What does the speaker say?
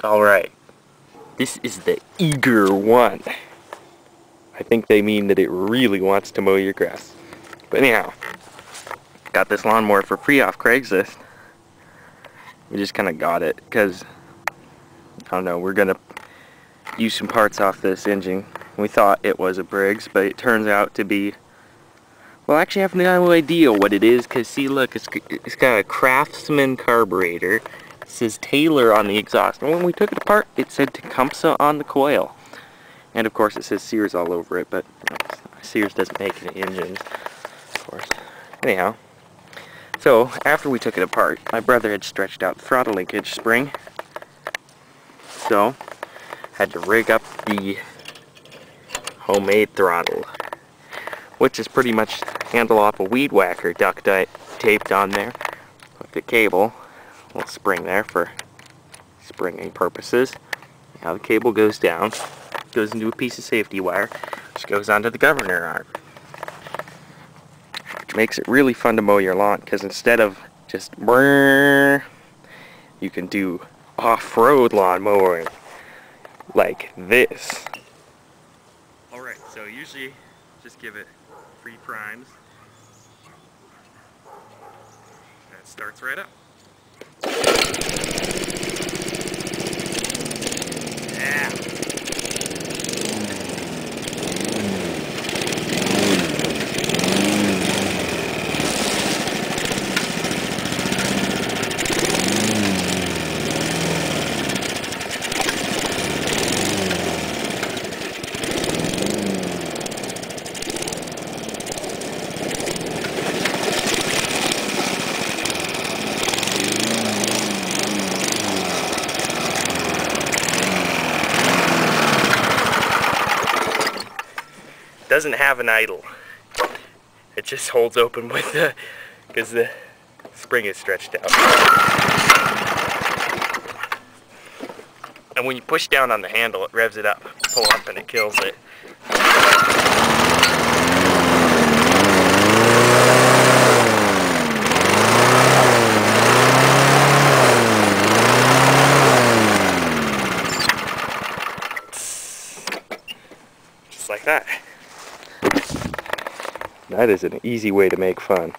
Alright, this is the eager one. I think they mean that it really wants to mow your grass. But anyhow, got this lawnmower for free off Craigslist. We just kind of got it because, I don't know, we're going to use some parts off this engine. We thought it was a Briggs, but it turns out to be, well, actually I have no idea what it is, because see, look, it's got a Craftsman carburetor. It says Taylor on the exhaust. And when we took it apart, it said Tecumseh on the coil. And of course it says Sears all over it, but you know, Sears doesn't make any engines, of course. Anyhow, so after we took it apart, my brother had stretched out the throttle linkage spring. So, had to rig up the homemade throttle, which is pretty much handle off a weed whacker duct taped on there. Put the cable, a little spring there for springing purposes. Now the cable goes down, goes into a piece of safety wire, which goes onto the governor arm. Which makes it really fun to mow your lawn, because instead of just brrrr, you can do off-road lawn mowing like this. Alright, so usually just give it 3 primes. And it starts right up. Yeah. Doesn't have an idle. It just holds open with the, because the spring is stretched out. And when you push down on the handle, it revs it up. Pull up and it kills it. Just like that. That is an easy way to make fun.